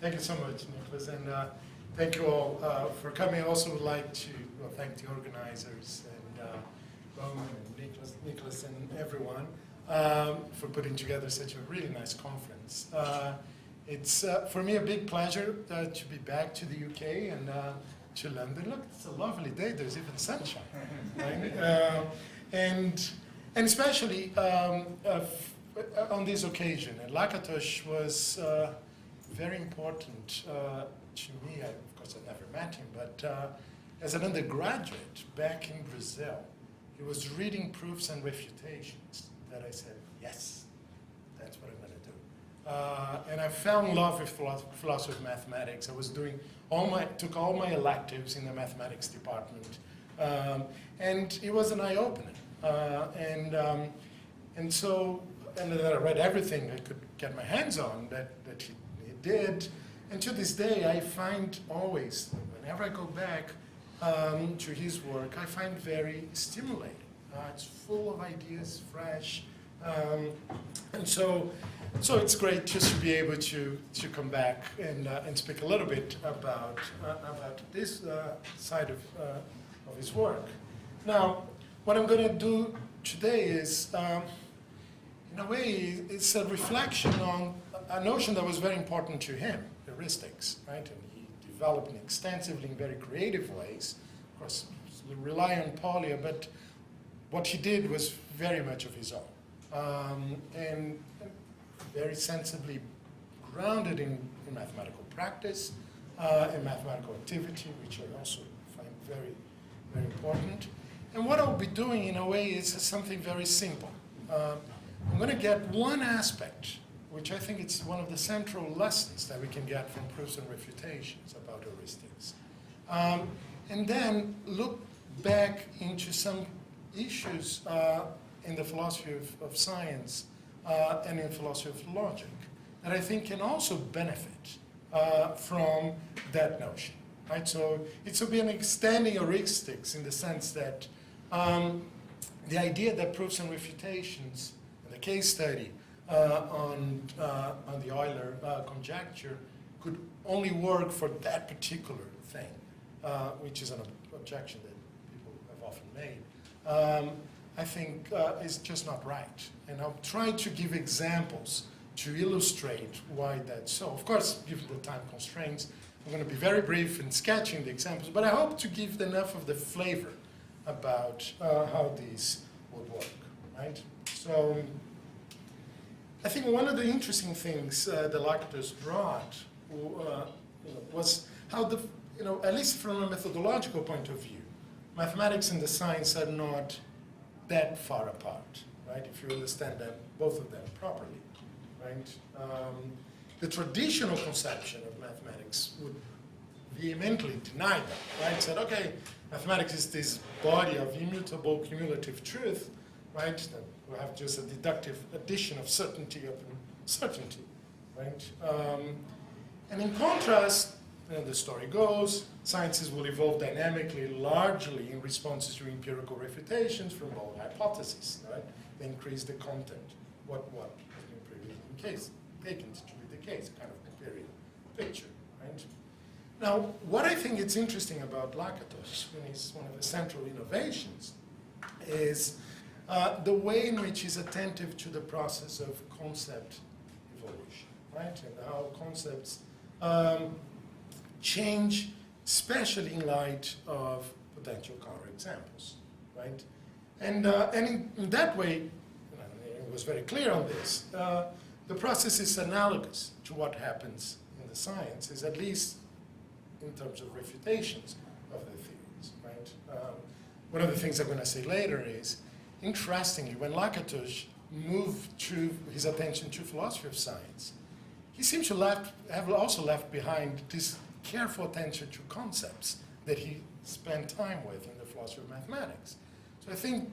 Thank you so much, Nicholas, and thank you all for coming. I also would like to thank the organizers and Roman and Nicholas and everyone for putting together such a really nice conference. It's for me a big pleasure to be back to the UK and to London. Look, it's a lovely day. There's even sunshine, right? And especially on this occasion, and Lakatos was very important to me. Of course, I never met him, but as an undergraduate back in Brazil, he was reading proofs and refutations that I said, yes, that's what I'm going to do. And I fell in love with philosophy of mathematics. I was doing took all my electives in the mathematics department, and it was an eye-opener. And then I read everything I could get my hands on that he did. And to this day, I find always, whenever I go back to his work, I find very stimulating. It's full of ideas, fresh. And so it's great just to be able to come back and speak a little bit about this side of his work. Now, what I'm going to do today is, in a way, it's a reflection on a notion that was very important to him, heuristics, right? And he developed it extensively in very creative ways. Of course, rely on Polya, but what he did was very much of his own, and very sensibly grounded in mathematical practice and mathematical activity, which I also find very, very important. And what I'll be doing, in a way, is something very simple. I'm going to get one aspect, which I think it's one of the central lessons that we can get from proofs and refutations about heuristics. And then look back into some issues in the philosophy of science and in philosophy of logic that I think can also benefit from that notion. Right? So it will be an extending heuristics in the sense that the idea that proofs and refutations and the case study on the Euler conjecture could only work for that particular thing, which is an objection that people have often made, I think is just not right. And I'll try to give examples to illustrate why that's so. Of course, given the time constraints, I'm going to be very brief in sketching the examples, but I hope to give enough of the flavor about how these would work, right? So I think one of the interesting things that Lakatos brought was how at least from a methodological point of view, mathematics and the science are not that far apart, right? If you understand them, both of them properly, right? The traditional conception of mathematics would vehemently deny that, right? Said, okay, mathematics is this body of immutable cumulative truth, right? That we have just a deductive addition of certainty upon certainty, right? And in contrast, the story goes, sciences will evolve dynamically, largely in responses to empirical refutations from bold hypotheses, right? They increase the content, what has been previously taken to be the case, kind of imperial picture, right? Now, what I think is interesting about Lakatos, when he's one of the central innovations, is the way in which he's attentive to the process of concept evolution, right? And how concepts change, especially in light of potential counterexamples, right? And in that way, it was very clear on this, the process is analogous to what happens in the sciences, at least in terms of refutations of the theories, right? One of the things I'm going to say later is, interestingly, when Lakatos moved to his attention to philosophy of science, he seems to have also left behind this careful attention to concepts that he spent time with in the philosophy of mathematics. So I think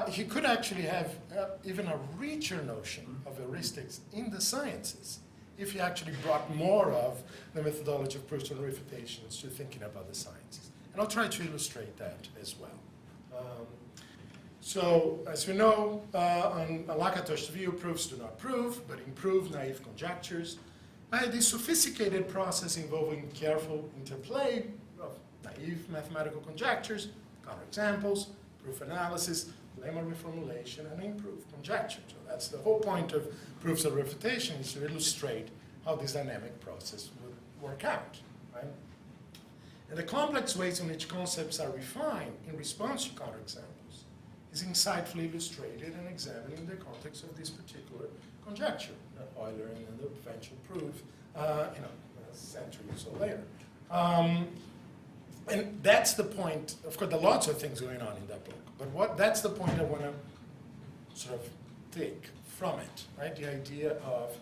he could actually have even a richer notion of heuristics in the sciences if he actually brought more of the methodology of proofs and refutations to thinking about the sciences. And I'll try to illustrate that as well. So, as we know, on Lakatos' view, proofs do not prove, but improve naive conjectures. by this sophisticated process involving careful interplay of naive mathematical conjectures, counterexamples, proof analysis, lemma reformulation, and improved conjecture. So that's the whole point of proofs of refutation, is to illustrate how this dynamic process would work out, right? And the complex ways in which concepts are refined in response to counterexamples is insightfully illustrated and examined in the context of this particular conjecture that Euler and then the eventual proof, a century or so later. And that's the point. Of course, there are lots of things going on in that book, but that's the point I want to sort of take from it, right? The idea of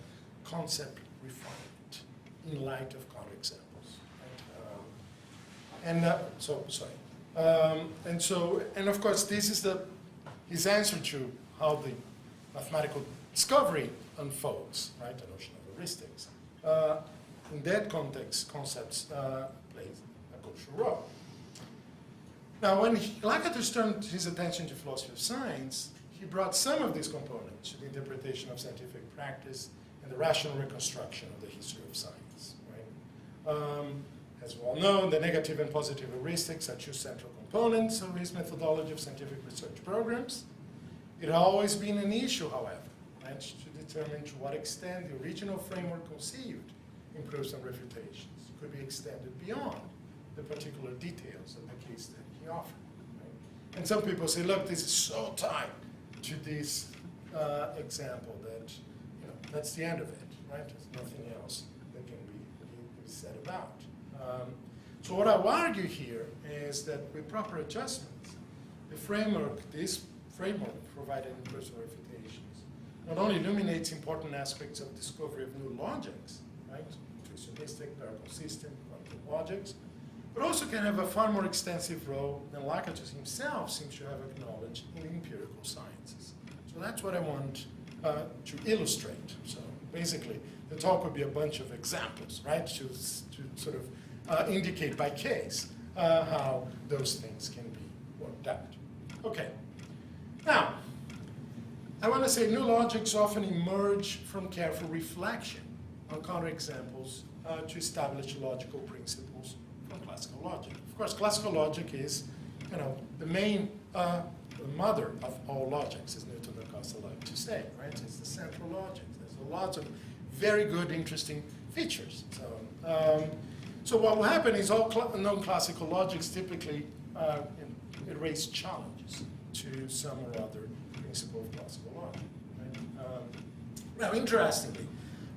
concept refinement in light of counterexamples. Right? And of course, this is his answer to how the mathematical discovery unfolds, right? The notion of heuristics. In that context, concepts plays a crucial role. Now, when Lakatos turned his attention to philosophy of science, he brought some of these components to the interpretation of scientific practice and the rational reconstruction of the history of science. Right? As well known, the negative and positive heuristics are two central components of his methodology of scientific research programs. It had always been an issue, however, right, to determine to what extent the original framework conceived in proofs and refutations could be extended beyond the particular details of the case that he offered. Right? And some people say, look, this is so tied to this example that, that's the end of it, right? There's nothing else that can be said about. So what I will argue here is that with proper adjustments, this framework provided in proofs and refutations, not only illuminates important aspects of discovery of new logics, right? Intuitionistic, paraconsistent, quantum logics, but also can have a far more extensive role than Lakatos himself seems to have acknowledged in the empirical sciences. So that's what I want to illustrate. So basically, the talk would be a bunch of examples, right, to sort of indicate by case how those things can be worked out. Okay. Now, I want to say new logics often emerge from careful reflection on counterexamples to establish logical principles from classical logic. Of course, classical logic is, the main the mother of all logics, as Newton and Costa like to say, right? It's the central logic. There's lots of very good, interesting features. So what will happen is all non-classical logics typically raise challenges to some or other principle of classical logic. Right? Now, interestingly,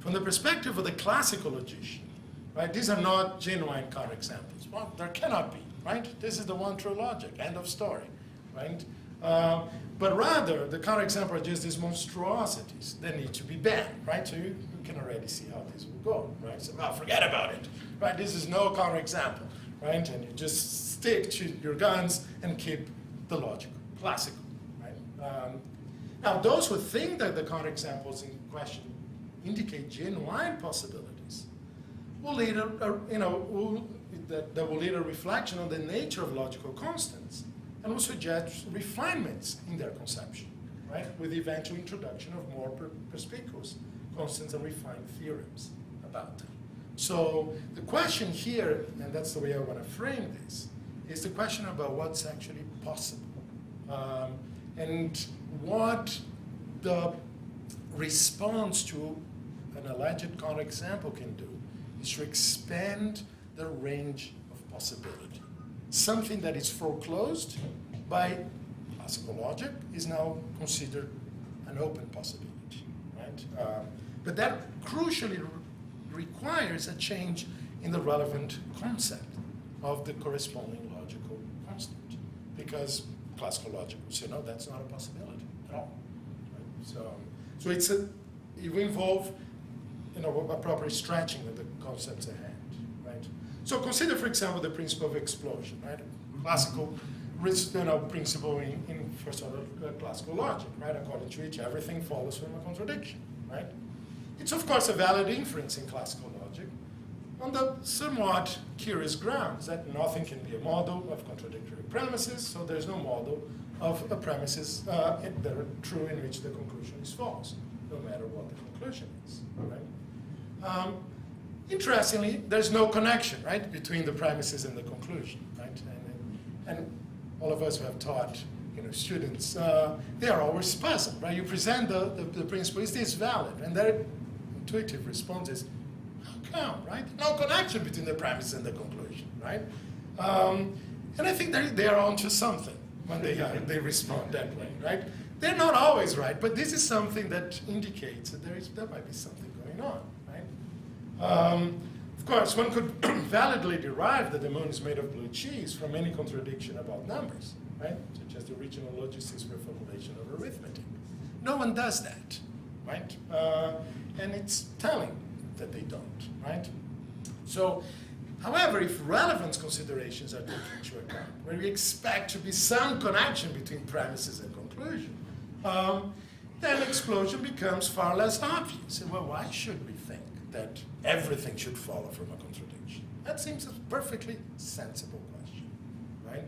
from the perspective of the classical logician, right, these are not genuine counterexamples. Well, there cannot be, right? This is the one true logic, end of story, right? But rather, the counterexamples are just these monstrosities that need to be banned, right? So you can already see how this will go, right? So, well, forget about it, right? This is no counterexample, right? And you just stick to your guns and keep the logical, classical, right? Now, those who think that the counterexamples in question indicate genuine possibilities will lead that will lead a reflection on the nature of logical constants and will suggest refinements in their conception, right, with the eventual introduction of more perspicuous constants and refined theorems about them. So the question here, and that's the way I want to frame this, is the question about what's actually possible and what the response to an alleged counterexample can do is to expand the range of possibility. Something that is foreclosed by classical logic is now considered an open possibility, right? But that crucially requires a change in the relevant concept of the corresponding logical constant, because classical logic would say, no, that's not a possibility at all. Right? So it will involve, a proper stretching of the concepts at hand, right? So consider, for example, the principle of explosion, right? Classical principle in first order classical logic, right? According to which everything follows from a contradiction, right? It's of course a valid inference in classical logic on the somewhat curious grounds that nothing can be a model of contradictory premises, so there's no model of premises that are true in which the conclusion is false, no matter what the conclusion is, right? Interestingly, there's no connection, right, between the premises and the conclusion, right? And all of us who have taught, students, they are always puzzled, right? You present the principle, is this valid? And their intuitive response is, how come, right? No connection between the premise and the conclusion, right? And I think they are onto something when they respond that way, right? They're not always right, but this is something that indicates that there might be something going on, right? Of course, one could validly derive that the moon is made of blue cheese from any contradiction about numbers, right? Such as the original logistics reformulation of arithmetic. No one does that, right? And it's telling that they don't, right? So, however, if relevance considerations are taken into account, where we expect to be some connection between premises and conclusion, then explosion becomes far less obvious. And well, why should we think that everything should follow from a contradiction? That seems a perfectly sensible question, right?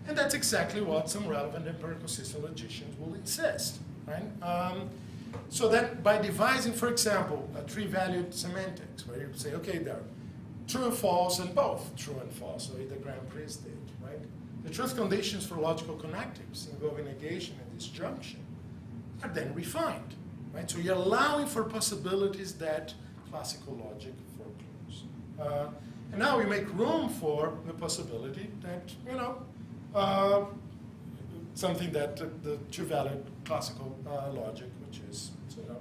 And that's exactly what some relevant empirical system logicians will insist, right? So then by devising, for example, a tree-valued semantics, where you say, okay, there are true, false, and both true and false, so the Grand Prix stage, right? The truth conditions for logical connectives involving negation and disjunction are then refined, right? So you're allowing for possibilities that classical logic foreclose. And now we make room for the possibility that, something that the true-valued classical logic, which is,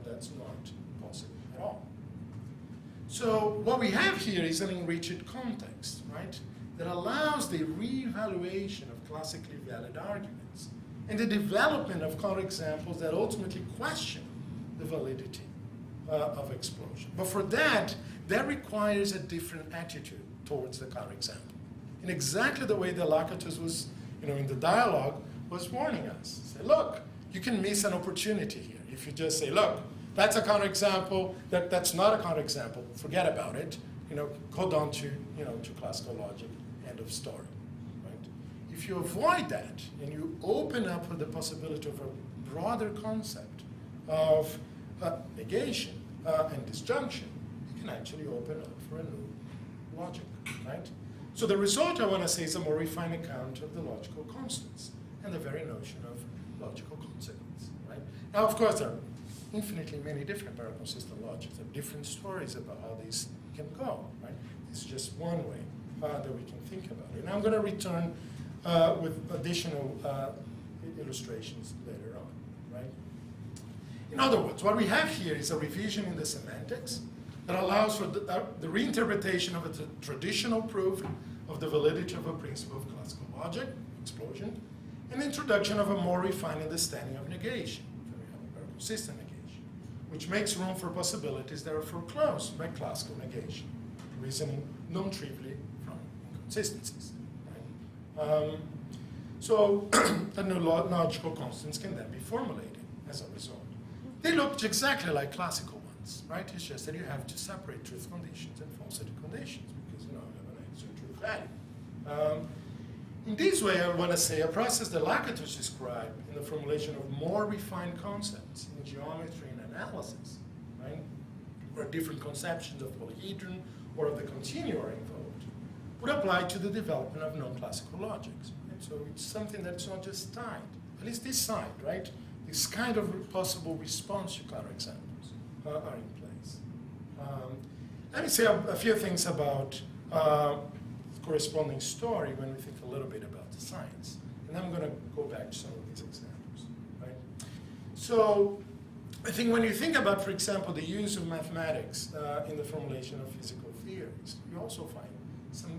that's not possible at all. So what we have here is an enriched context, right, that allows the reevaluation of classically valid arguments and the development of counterexamples that ultimately question the validity of explosion. But for that requires a different attitude towards the counterexample. In exactly the way that Lakatos was, in the dialogue, was warning us. Say, look, you can miss an opportunity here. If you just say, look, that's a counterexample, that's not a counterexample, forget about it, go down to, to classical logic, end of story, right? If you avoid that and you open up with the possibility of a broader concept of negation and disjunction, you can actually open up for a new logic, right? So the result, I want to say, is a more refined account of the logical constants and the very notion of logical consequence, right? Now, of course, there are infinitely many different empirical system logics. There are different stories about how these can go, right? It's just one way that we can think about it. And I'm going to return with additional illustrations later on, right? In other words, what we have here is a revision in the semantics that allows for the reinterpretation of a traditional proof of the validity of a principle of classical logic, explosion, and the introduction of a more refined understanding of negation, so we have empirical system negation, which makes room for possibilities that are foreclosed by classical negation, reasoning non-trivially from inconsistencies. Right? So the new logical constants can then be formulated as a result. They look exactly like classical ones, right? It's just that you have to separate truth conditions and falsity conditions because you have an extra truth value. In this way, I want to say a process that Lakatos described in the formulation of more refined concepts in geometry and analysis, right? Where different conceptions of polyhedron or of the continuum are invoked, would apply to the development of non-classical logics. Right? So it's something that's not just tied, at least this side, right? This kind of possible response to counterexamples are in place. Let me say a few things about corresponding story when we think a little bit about the science. And I'm going to go back to some of these examples. Right? So I think when you think about, for example, the use of mathematics in the formulation of physical theories, you also find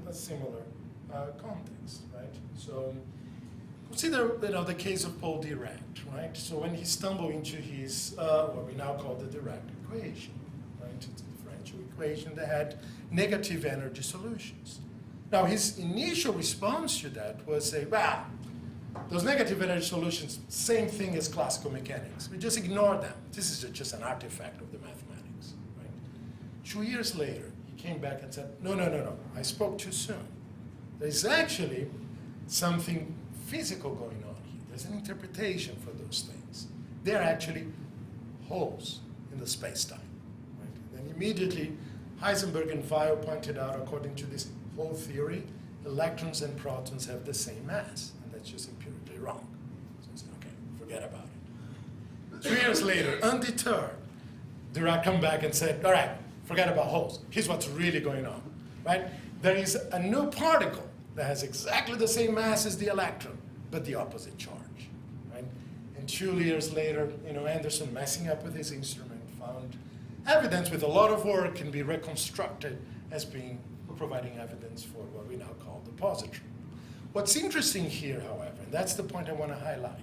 a similar context. Right? So consider the case of Paul Dirac. Right? So when he stumbled into his, what we now call the Dirac equation, right? It's a differential equation that had negative energy solutions. Now, his initial response to that was say, well, those negative energy solutions, same thing as classical mechanics. We just ignore them. This is just an artifact of the mathematics. Right? 2 years later, he came back and said, no, I spoke too soon. There's actually something physical going on here. There's an interpretation for those things. They're actually holes in the space-time. Right? And then immediately Heisenberg and Weil pointed out, according to this whole theory, electrons and protons have the same mass, and that's just empirically wrong. So I said, okay, forget about it. 3 years later, undeterred, Dirac came back and said, all right, forget about holes. Here's what's really going on, right? There is a new particle that has exactly the same mass as the electron, but the opposite charge, right? And 2 years later, Anderson, messing up with his instrument, found evidence with a lot of work can be reconstructed as being providing evidence for what we now call the positron. What's interesting here, however, and that's the point I want to highlight,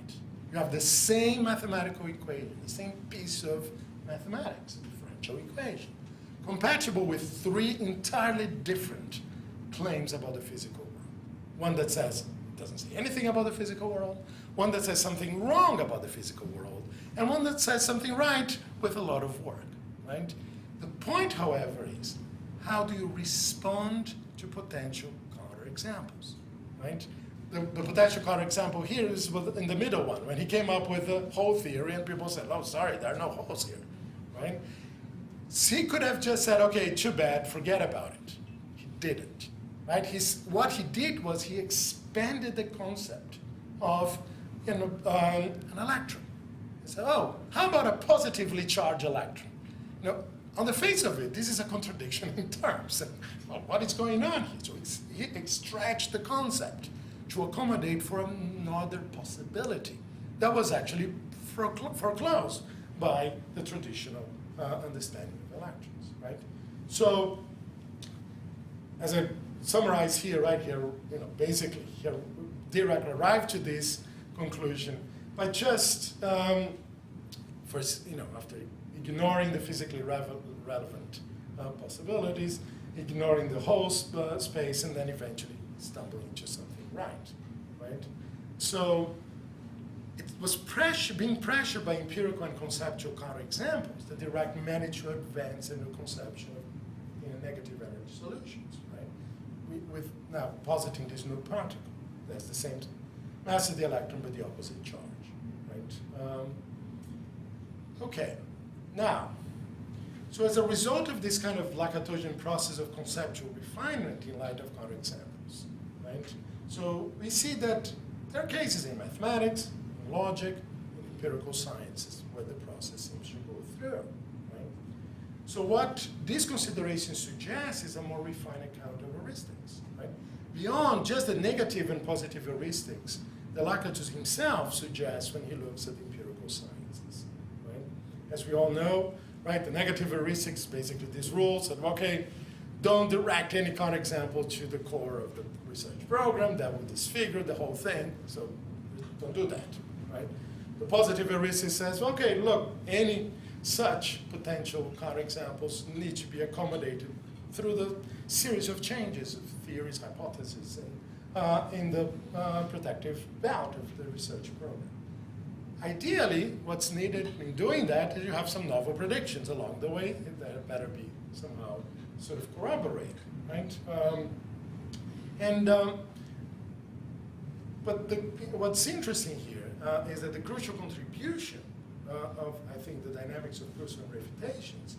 you have the same mathematical equation, the same piece of mathematics, differential equation, compatible with 3 entirely different claims about the physical world. One that says it doesn't say anything about the physical world, one that says something wrong about the physical world, and one that says something right with a lot of work, right? The point, however, is how do you respond to potential counterexamples, right? The potential counterexample here is in the middle one, when he came up with the hole theory and people said, oh, sorry, there are no holes here, right? So he could have just said, okay, too bad, forget about it. He didn't, right? What he did was he expanded the concept of an electron. He said, oh, how about a positively charged electron? On the face of it, this is a contradiction in terms. Well, what is going on here? So he stretched the concept to accommodate for another possibility that was actually foreclosed by the traditional understanding of electrons, right? So, as I summarize here, right here, basically, here, Dirac arrived to this conclusion by just, first, after ignoring the physically relevant possibilities, ignoring the whole space, and then eventually stumbling into something right? So it was being pressured by empirical and conceptual counterexamples that Dirac managed to advance a new conception of negative energy solutions, right? With now positing this new particle that's the same mass as the electron but the opposite charge, right? Okay. Now, so as a result of this kind of Lakatosian process of conceptual refinement in light of counterexamples, right? So we see that there are cases in mathematics, in logic, in empirical sciences where the process seems to go through, right? So what these considerations suggest is a more refined account of heuristics, right? Beyond just the negative and positive heuristics that Lakatos himself suggests when he looks at empirical sciences. As we all know, right, the negative heuristics, basically these rules that, okay, don't direct any counterexample to the core of the research program, that would disfigure the whole thing, so don't do that, right? The positive heuristic says, okay, look, any such potential counterexamples need to be accommodated through the series of changes of theories, hypotheses, and in the protective belt of the research program. Ideally, what's needed in doing that is you have some novel predictions along the way that better be somehow sort of corroborated, right? But what's interesting here is that the crucial contribution of, I think, the dynamics of proofs and refutations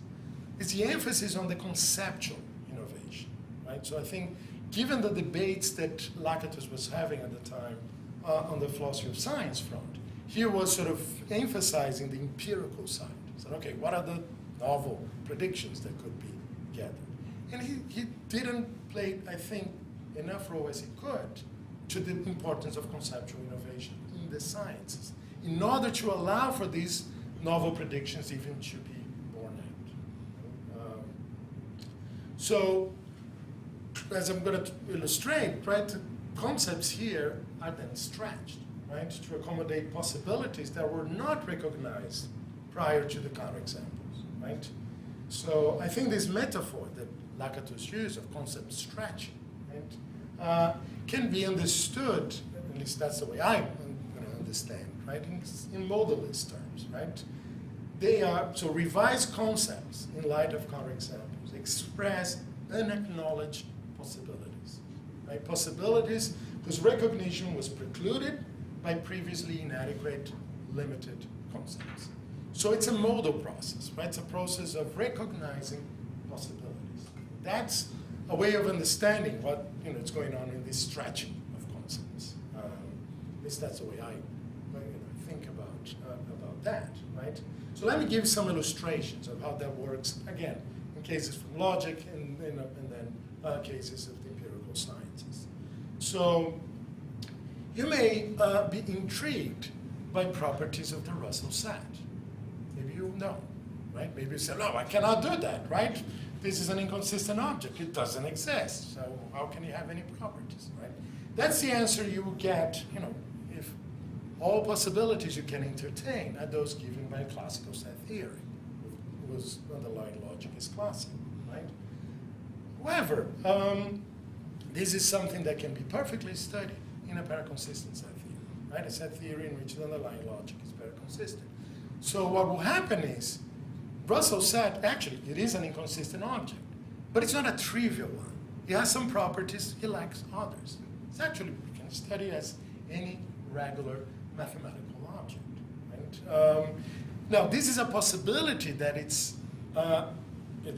is the emphasis on the conceptual innovation, right? So I think, given the debates that Lakatos was having at the time on the philosophy of science front, here was sort of emphasizing the empirical side. So, okay, what are the novel predictions that could be gathered? And he didn't play, I think, enough role as he could to the importance of conceptual innovation in the sciences in order to allow for these novel predictions even to be borne out. So, as I'm going to illustrate, right, the concepts here are then stretched, right, to accommodate possibilities that were not recognized prior to the counterexamples, right? So I think this metaphor that Lakatos used of concept stretching, right, can be understood, at least that's the way I'm going to understand, right, in modalist terms, right? They are, so revised concepts in light of counterexamples express unacknowledged possibilities, right? Possibilities whose recognition was precluded by previously inadequate, limited concepts. So it's a modal process, right? It's a process of recognizing possibilities. That's a way of understanding what is going on in this stretching of concepts. At least that's the way I think about that, right? So let me give some illustrations of how that works, again, in cases from logic and then cases of the empirical sciences. So you may be intrigued by properties of the Russell set. Maybe you know, right? Maybe you say, no, I cannot do that, right? This is an inconsistent object. It doesn't exist. So how can you have any properties, right? That's the answer you will get, if all possibilities you can entertain are those given by classical set theory, whose underlying logic is classical, right? However, this is something that can be perfectly studied in a paraconsistent set theory, right? A set theory in which the underlying logic is paraconsistent. So what will happen is, Russell set, actually, it is an inconsistent object, but it's not a trivial one. It has some properties, it lacks others. It's actually, we can study as any regular mathematical object, right? Now, this is a possibility that it's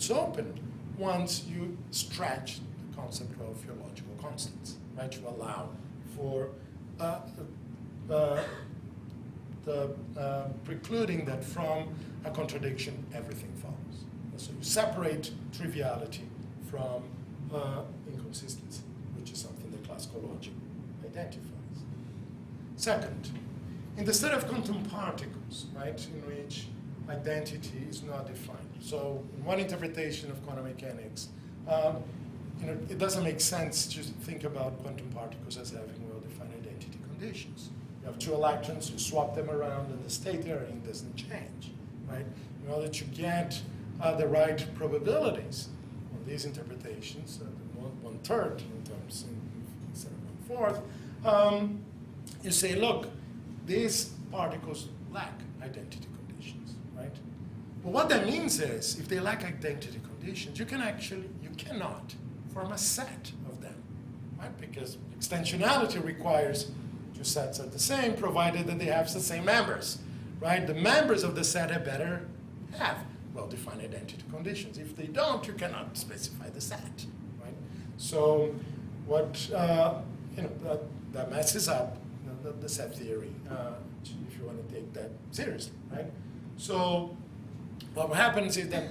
open once you stretch the concept of your logical constants, right? You allow for precluding that from a contradiction, everything follows. So you separate triviality from inconsistency, which is something that classical logic identifies. Second, in the set of quantum particles, right, in which identity is not defined. So in one interpretation of quantum mechanics, it doesn't make sense to think about quantum particles as having well-defined identity conditions. You have two electrons, you swap them around, and the state theory doesn't change, right? In order to get the right probabilities on these interpretations, one-third in terms instead of one-fourth, you say, look, these particles lack identity conditions, right? But what that means is, if they lack identity conditions, you cannot form a set of them, right? Because extensionality requires two sets are the same, provided that they have the same members, right? The members of the set had better have well-defined identity conditions. If they don't, you cannot specify the set, right? So what, that messes up the set theory, if you want to take that seriously, right? So what happens is that,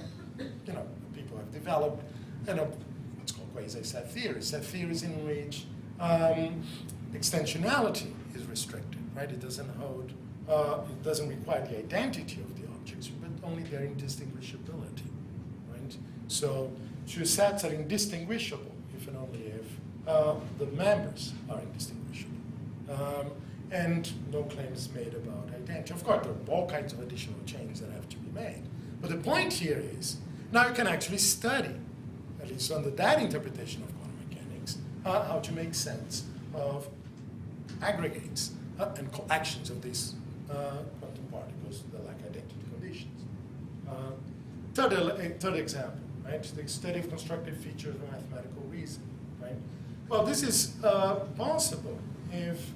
people have developed, what's called quasi-set theories. Set theories in which extensionality is restricted, right? It doesn't hold, it doesn't require the identity of the objects, but only their indistinguishability, right? So two sets are indistinguishable if and only if the members are indistinguishable. And no claims made about identity. Of course, there are all kinds of additional chains that have to be made. But the point here is, now you can actually study, at least under that interpretation of quantum mechanics, how to make sense of aggregates and collections of these quantum particles that lack identity conditions. Third example, right? The study of constructive features of mathematical reason, right? Well, this is possible if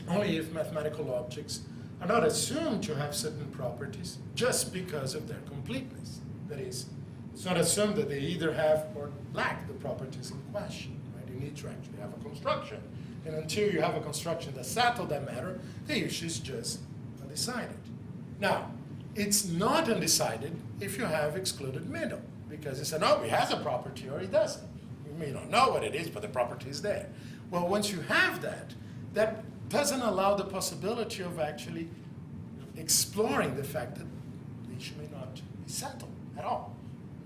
only if mathematical objects are not assumed to have certain properties just because of their completeness. That is, it's not assumed that they either have or lack the properties in question. Right? You need to actually have a construction. And until you have a construction that settles that matter, the issue is just undecided. Now, it's not undecided if you have excluded middle, because it's no, it has a property or it doesn't. You may not know what it is, but the property is there. Well, once you have that, that doesn't allow the possibility of actually exploring the fact that the issue may not be settled at all,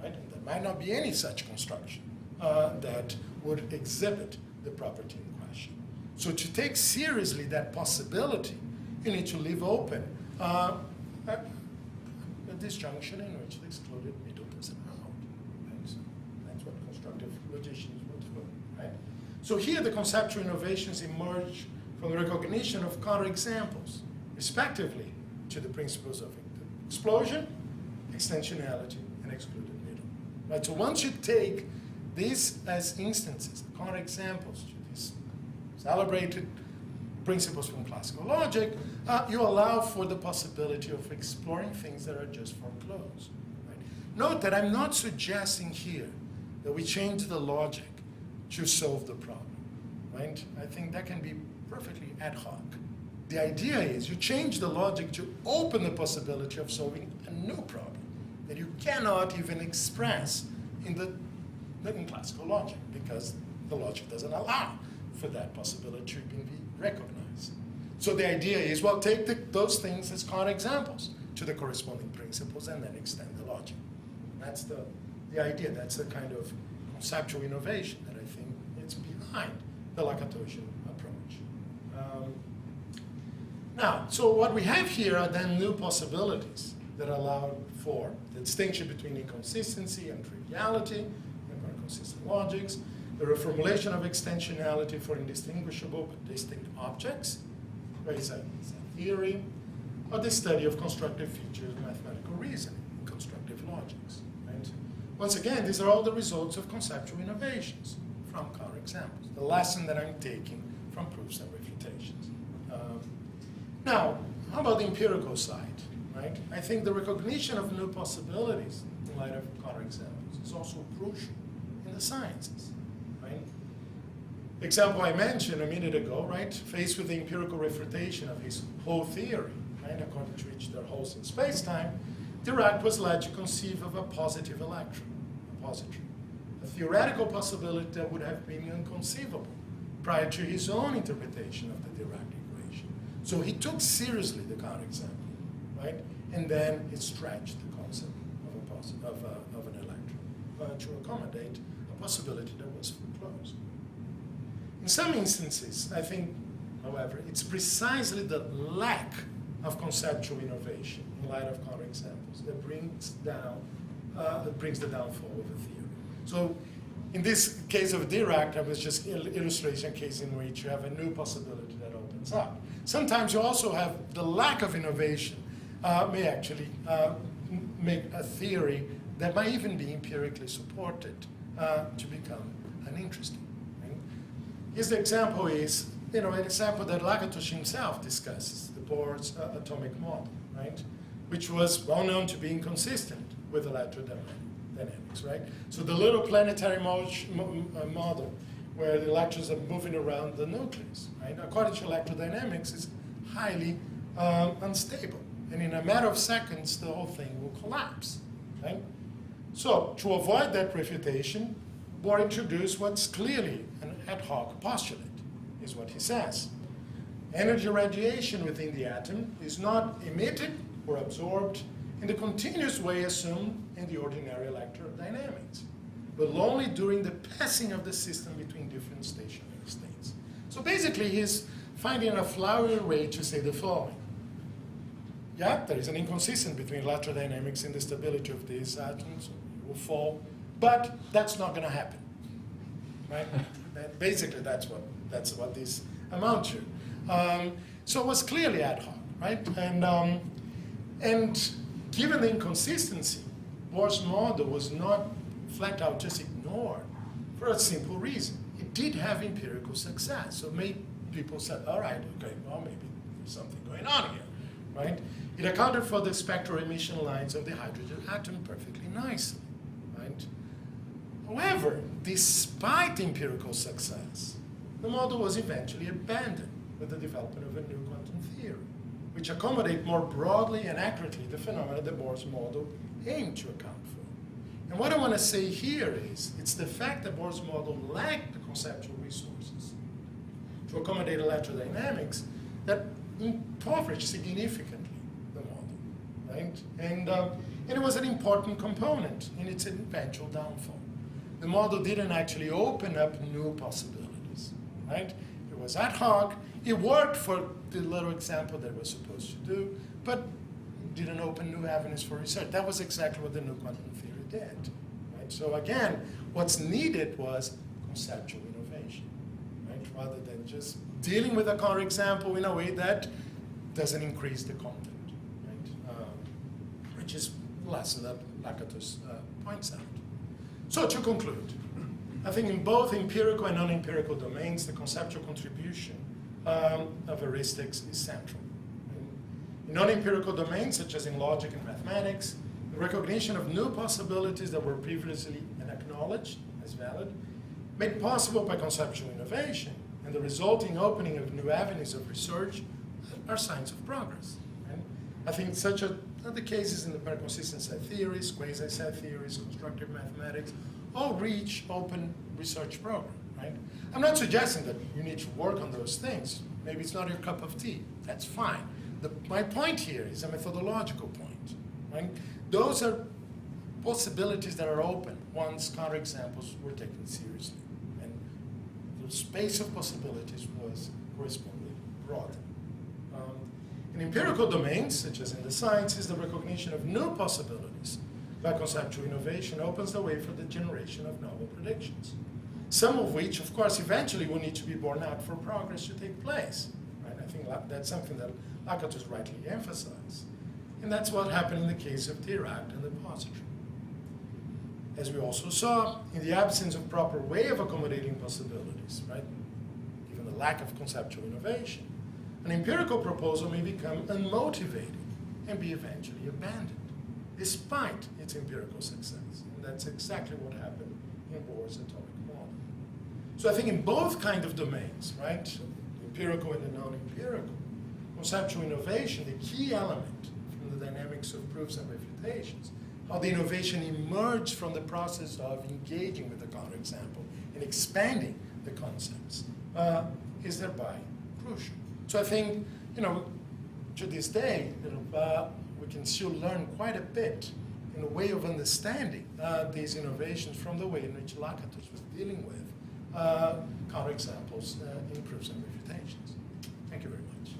right? And there might not be any such construction that would exhibit the property in question. So to take seriously that possibility, you need to leave open a disjunction in which the excluded middle doesn't hold. Right? So that's what constructive logicians would do, right? So here the conceptual innovations emerge from the recognition of counterexamples, respectively, to the principles of explosion, extensionality, and excluded middle. Right? So once you take these as instances, counterexamples to these celebrated principles from classical logic, you allow for the possibility of exploring things that are just foreclosed. Right? Note that I'm not suggesting here that we change the logic to solve the problem, right? I think that can be perfectly ad hoc. The idea is you change the logic to open the possibility of solving a new problem that you cannot even express in classical logic, because the logic doesn't allow for that possibility to even be recognized. So the idea is, well, take those things as counterexamples to the corresponding principles and then extend the logic. That's the idea. That's the kind of conceptual innovation that I think is behind the Lakatosian approach. Now, so what we have here are then new possibilities that allow for the distinction between inconsistency and triviality, and consistent logics, the reformulation of extensionality for indistinguishable but distinct objects, where it's a theory, or the study of constructive features of mathematical reasoning, constructive logics. Right? Once again, these are all the results of conceptual innovations from counterexamples, the lesson that I'm taking from proofs and refutations. Now, how about the empirical side? Right? I think the recognition of new possibilities in light of counterexamples is also crucial in the sciences. Right? The example I mentioned a minute ago, right? Faced with the empirical refutation of his whole theory, right? According to which there are holes in space-time, Dirac was led to conceive of a positive electron, a positron, a theoretical possibility that would have been inconceivable prior to his own interpretation of the Dirac equation. So he took seriously the counterexample, right? And then he stretched the concept of an electron to accommodate a possibility that was foreclosed. In some instances, I think, however, it's precisely the lack of conceptual innovation in light of counterexamples that brings the downfall of a theory. So in this case of Dirac, I was just illustrating a case in which you have a new possibility that opens up. Sometimes you also have the lack of innovation may actually make a theory that might even be empirically supported to become uninteresting. Right? Here's the example is, an example that Lakatosian himself discusses, the Bohr's atomic model, right? Which was well known to be inconsistent with electrodynamics, right? So the little planetary model where the electrons are moving around the nucleus, right? According to electrodynamics, is highly unstable. And in a matter of seconds, the whole thing will collapse, right? So to avoid that refutation, Bohr introduced what's clearly an ad hoc postulate, is what he says. Energy radiation within the atom is not emitted or absorbed in the continuous way assumed in the ordinary electrodynamics, but only during the passing of the system between different stationary states. So basically, he's finding a flowery way to say the following. Yeah, there is an inconsistency between electrodynamics and the stability of these atoms. It will fall, but that's not going to happen, right? Basically, that's what these amount to. So it was clearly ad hoc, right? And given the inconsistency, Bohr's model was not flat out just ignored for a simple reason. It did have empirical success. So people said, all right, okay, well, maybe there's something going on here, right? It accounted for the spectral emission lines of the hydrogen atom perfectly nicely, right? However, despite empirical success, the model was eventually abandoned with the development of a new quantum theory, which accommodated more broadly and accurately the phenomena that Bohr's model aimed to account for. And what I want to say here is, it's the fact that Bohr's model lacked the conceptual resources to accommodate electrodynamics that impoverished significantly the model, right? And it was an important component in its eventual downfall. The model didn't actually open up new possibilities, right? It was ad hoc. It worked for the little example that it was supposed to do, but it didn't open new avenues for research. That was exactly what the new quantum theory did, right? So again, what's needed was conceptual innovation, right? Rather than just dealing with a counterexample in a way that doesn't increase the content, right? Which is the lesson that Lakatos points out. So to conclude, I think in both empirical and non-empirical domains, the conceptual contribution of heuristics is central. In non-empirical domains, such as in logic and mathematics, the recognition of new possibilities that were previously unacknowledged as valid, made possible by conceptual innovation and the resulting opening of new avenues of research are signs of progress. Right? I think such are the cases in the per-consistent set theories, quasi-set theories, constructive mathematics, all reach open research program. Right? I'm not suggesting that you need to work on those things. Maybe it's not your cup of tea. That's fine. My point here is a methodological point. Right? Those are possibilities that are open once counterexamples were taken seriously. And the space of possibilities was correspondingly broadened. In empirical domains, such as in the sciences, the recognition of new possibilities by conceptual innovation opens the way for the generation of novel predictions. Some of which, of course, eventually will need to be borne out for progress to take place. Right? I think that's something that Lakatos rightly emphasized. And that's what happened in the case of Dirac and the positron. As we also saw, in the absence of proper way of accommodating possibilities, right, given the lack of conceptual innovation, an empirical proposal may become unmotivated and be eventually abandoned, despite its empirical success. And that's exactly what happened in Bohr's atomic model. So I think in both kind of domains, right, empirical and the non-empirical, conceptual innovation, the key element from the dynamics of proofs and refutations, how the innovation emerged from the process of engaging with the counterexample and expanding the concepts, is thereby crucial. So I think, to this day, we can still learn quite a bit in a way of understanding these innovations from the way in which Lakatos was dealing with counterexamples in proofs and refutations. Thank you very much.